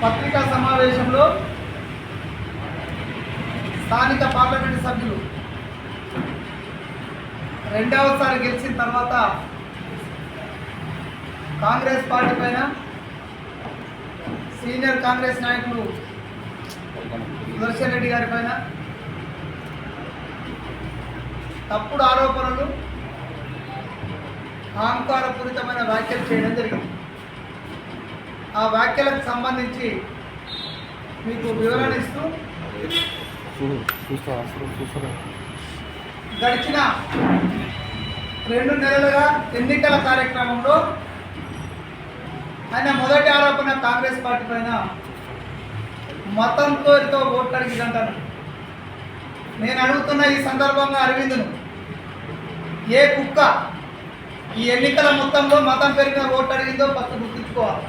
పత్రికా సమావేశంలో స్థానిక పార్లమెంటు సభ్యులు రెండవసారి గెలిచిన తర్వాత కాంగ్రెస్ పార్టీ పైన సీనియర్ కాంగ్రెస్ నాయకులు సుదర్శన్ రెడ్డి గారి పైన తప్పుడు ఆరోపణలు, అహంకారపూరితమైన వ్యాఖ్యలు చేయడం జరిగింది. ఆ వ్యాఖ్యలకు సంబంధించి మీకు వివరణ ఇస్తూ గడిచిన 2 నెలలుగా ఎన్నికల కార్యక్రమంలో ఆయన మొదటి ఆరోపణ కాంగ్రెస్ పార్టీ పైన మతంతో ఓట్లు అడిగిందంటాను. నేను అడుగుతున్న ఈ సందర్భంగా అరవింద్ను, ఏ కుక్క ఈ ఎన్నికల మొత్తంలో మతం పెరిగిన ఓట్లు అడిగిందో ఫస్ట్ గుర్తుంచుకోవాలి.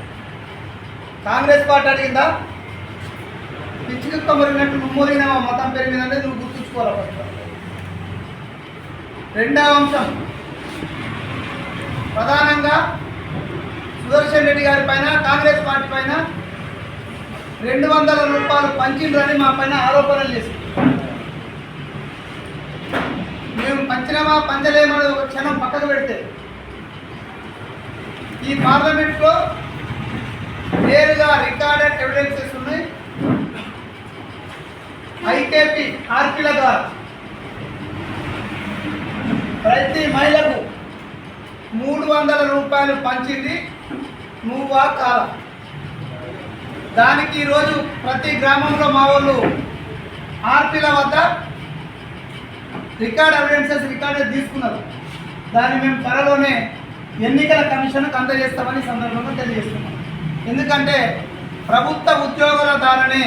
కాంగ్రెస్ పార్టీ అడిగిందా? పిచ్చి కుక్క మురిగినట్టు నువ్వు మురిగిన మతం పెరిగిందంటే నువ్వు గుర్తుంచుకోవాలి ఫస్ట్. రెండవ అంశం, ప్రధానంగా సుదర్శన్ రెడ్డి గారి పైన కాంగ్రెస్ పార్టీ పైన 200 రూపాయలు పంచిండ్రని మా పైన ఆరోపణలు చేసింది. మేము పంచినమా పంచలేమని ఒక క్షణం పక్కకు పెడితే ఈ పార్లమెంట్లో నేరుగా రికార్డెడ్ ఎవిడెన్సెస్ ఉన్నాయి. ఐకేపీ ఆర్పీల ద్వారా ప్రతి మహిళకు 300 రూపాయలు పంచింది నువ్వా కాదా? దానికి ఈరోజు ప్రతి గ్రామంలో మా వాళ్ళు ఆర్పీల వద్ద రికార్డ్ ఎవిడెన్సెస్ తీసుకున్నారు. దాన్ని మేము త్వరలోనే ఎన్నికల కమిషన్కు అందజేస్తామని సందర్భంగా తెలియజేస్తున్నాం. ఎందుకంటే ప్రభుత్వ ఉద్యోగుల ద్వారానే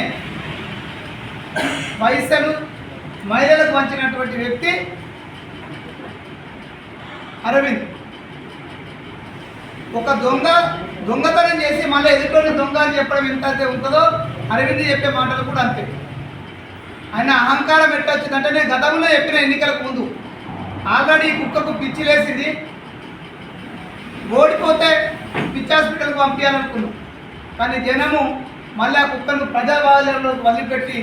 పైసలు మహిళలకు పంచినటువంటి వ్యక్తి అరవింద్. ఒక దొంగతనం చేసి మళ్ళీ ఎదుటిని దొంగ అని చెప్పడం ఎంతైతే ఉంటుందో అరవింద్ చెప్పే మాటలు కూడా అంతే. ఆయన అహంకారం ఎట్టొచ్చిందంటే నేను గతంలో చెప్పిన ఎన్నికలకు ముందు ఆల్రెడీ కుక్కకు పిచ్చి లేసింది, ఓడిపోతే పిచ్చి హాస్పిటల్కి పంపించాలనుకున్నాం. కానీ జనము మళ్ళీ ఆ కుక్కను ప్రజాబాధలో వదిలిపెట్టి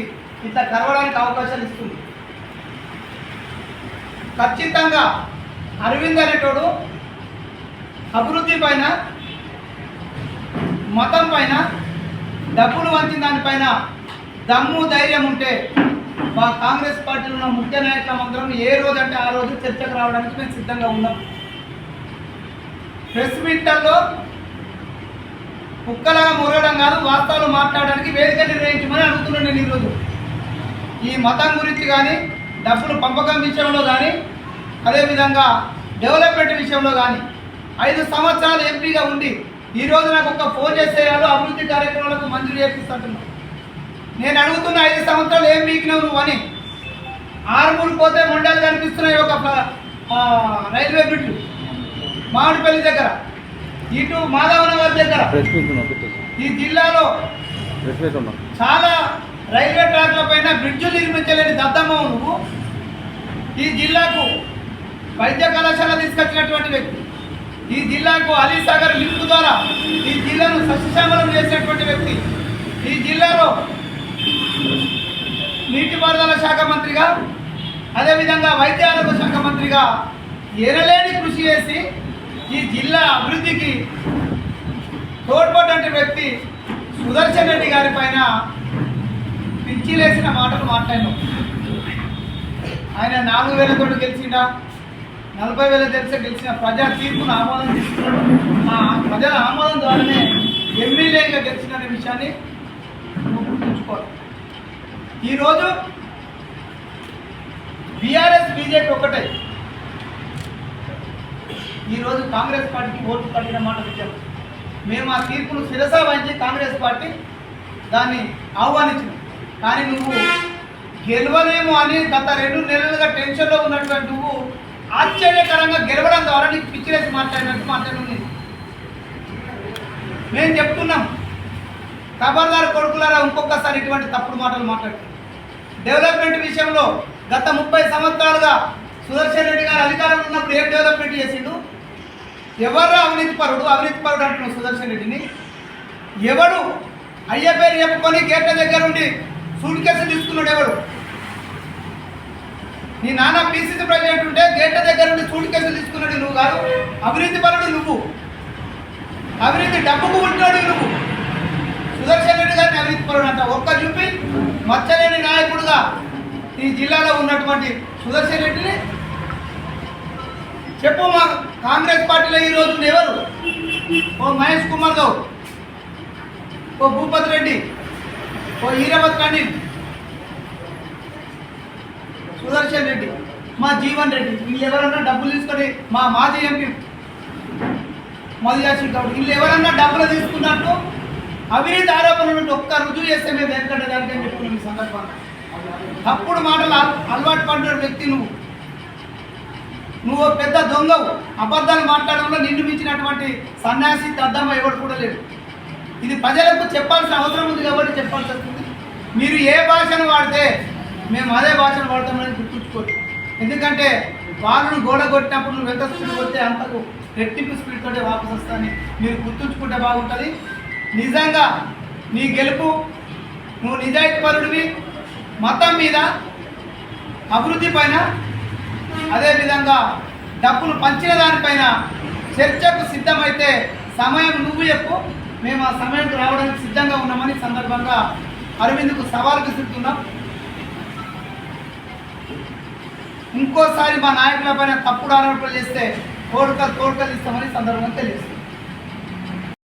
ఇట్లా కరవడానికి అవకాశాలు ఇస్తుంది. ఖచ్చితంగా అరవింద్ అనేటోడు అభివృద్ధి పైన, మతం పైన, డబ్బులు వంచిన దానిపైన దమ్ము ధైర్యం ఉంటే మా కాంగ్రెస్ పార్టీలో ఉన్న ముఖ్య నాయకులందరం ఏ రోజు అంటే ఆ రోజు చర్చకు రావడానికి మేము సిద్ధంగా ఉన్నాం. ప్రెస్ మీట్లలో కుక్కలాగా మురగడం కాదు, వాస్తవాలు మాట్లాడడానికి వేదిక నిర్వహించమని అడుగుతున్నాను నేను ఈరోజు. ఈ మతం గురించి కానీ, డబ్బులు పంపకం విషయంలో కానీ, అదేవిధంగా డెవలప్మెంట్ విషయంలో కానీ 5 సంవత్సరాలు ఎంపీగా ఉండి ఈరోజు నాకు ఒక ఫోన్ చేసేయాలో అభివృద్ధి కార్యక్రమాలకు మంజూరు చేపిస్తుంటున్నాను. నేను అడుగుతున్న 5 సంవత్సరాలు ఏం వీకినావు నువ్వు అని. ఆరుమూరు పోతే మొండాలు కనిపిస్తున్నాయి, ఒక రైల్వే బ్రిడ్జ్ మామిడిపల్లి దగ్గర, ఇటు మాధవనగర్ దగ్గర. ఈ జిల్లాలో చాలా రైల్వే ట్రాక్ల పైన బ్రిడ్జులు నిర్మించలేని దద్దమ్మవు నువ్వు. ఈ జిల్లాకు వైద్య కళాశాల తీసుకొచ్చినటువంటి వ్యక్తి, ఈ జిల్లాకు అలీసాగర్ లింక్ ద్వారా ఈ జిల్లాను సస్యశ్యామలం చేసినటువంటి వ్యక్తి, ఈ జిల్లాలో నీటిపారుదల శాఖ మంత్రిగా, అదేవిధంగా వైద్య ఆరోగ్య శాఖ మంత్రిగా ఎనలేని కృషి చేసి ఈ జిల్లా అభివృద్ధికి తోడ్పడ్డ వ్యక్తి సుదర్శన్ రెడ్డి గారి పైన పిచ్చిలేసిన మాటలు మాట్లాడినాం. ఆయన 4,000 గెలిచిండా, 40,000 గెలిచిన ప్రజా తీర్పును ఆమోదం తీసుకున్నాడు. ఆ ప్రజల ఆమోదం ద్వారానే ఎమ్మెల్యేగా గెలిచిన విషయాన్ని గుర్తుంచుకోవాలి. ఈరోజు బీఆర్ఎస్ బీజేపీ ఒకటే. ఈరోజు కాంగ్రెస్ పార్టీకి ఓట్లు పడిన మాట విషయం. మేము ఆ తీర్పును శిరసా వహించి కాంగ్రెస్ పార్టీ దాన్ని ఆహ్వానించింది. కానీ నువ్వు గెలవలేము అని గత 2 నెలలుగా టెన్షన్లో ఉన్నటువంటి నువ్వు ఆశ్చర్యకరంగా గెలవడం ద్వారా నీకు పిచ్చిలేసి మాట్లాడినట్టు మాట్లాడుతుంది. మేము చెప్తున్నాం, ఖబర్దార్ కొడుకులారా, ఇంకొకసారి ఇటువంటి తప్పుడు మాటలు మాట్లాడుతుంది. డెవలప్మెంట్ విషయంలో గత 30 సంవత్సరాలుగా సుదర్శన్ రెడ్డి గారు అధికారంలో ఉన్నప్పుడు ఏం డెవలప్మెంట్ చేసిండు? ఎవరు అవినీతి పరుడు అంటున్నాడు సుదర్శన్ రెడ్డిని. ఎవడు అయ్యే పేరు చెప్పుకొని గేట్ల దగ్గర ఉండి సూట్ కేసులు తీసుకున్నాడు ఎవడు? నీ నాన్న పీసీసీ ప్రెసిడెంట్ ఉంటే గేట్ల దగ్గర ఉండి సూట్ కేసులు తీసుకున్నాడు నువ్వు కాదు. అవినీతి పరుడు నువ్వు, అవినీతి డబ్బుకు ఉంటున్నాడు నువ్వు. సుదర్శన్ రెడ్డి గారిని అవినీతి పరుడు అంట. ఒక్క చూపి మచ్చలేని నాయకుడుగా ఈ జిల్లాలో ఉన్నటువంటి సుదర్శన్ రెడ్డిని చెప్పు. మా కాంగ్రెస్ పార్టీలో ఈరోజు ఎవరు? ఓ మహేష్ కుమార్ గౌడ్, ఓ భూపతి రెడ్డి, ఓ ఈరవత్ అనిల్, సుదర్శన్ రెడ్డి, మా జీవన్ రెడ్డి, వీళ్ళు ఎవరన్నా డబ్బులు తీసుకొని, మా మాజీ ఎంపీ మధుయాసి గౌడ్, వీళ్ళు ఎవరన్నా డబ్బులు తీసుకున్నట్టు అవినీతి ఆరోపణలు ఒక్క రుజువు చేస్తే మేము ఎందుకంటే దానికి అని చెప్పుకున్నాం. ఈ సందర్భంగా తప్పుడు మాటలు అలవాటు పడిన వ్యక్తి నువ్వు పెద్ద దొంగవు. అబద్ధాలు మాట్లాడడంలో నిన్ను మించినటువంటి సన్యాసి దద్దమ్మ ఎవరు కూడా లేడు. ఇది ప్రజలకు చెప్పాల్సిన అవసరం ఉంది కాబట్టి చెప్పాల్సి వస్తుంది. మీరు ఏ భాషను వాడితే మేము అదే భాషను వాడతామని గుర్తుంచుకోండి. ఎందుకంటే వాళ్ళను గోడ కొట్టినప్పుడు నువ్వు ఎంత స్పీడ్ కొడితే అంతకు రెట్టింపు స్పీడ్ తోటే వాపసు వస్తాయని మీరు గుర్తుంచుకుంటే బాగుంటుంది. నిజంగా నీ గెలుపు, నువ్వు నిజాయితీపరుడివి. మతం మీద, అభివృద్ధి పైన, అదేవిధంగా డబ్బులు పంచిన దానిపైన చర్చకు సిద్ధమైతే సమయం నువ్వు చెప్పు, మేము ఆ సమయానికి రావడానికి సిద్ధంగా ఉన్నామని సందర్భంగా అరవింద్కు సవాల్ విసురుతున్నాం. ఇంకోసారి మా నాయకుల పైన తప్పుడు ఆరోపణలు చేస్తే తోడుకలు ఇస్తామని సందర్భంగా తెలియజేస్తాం.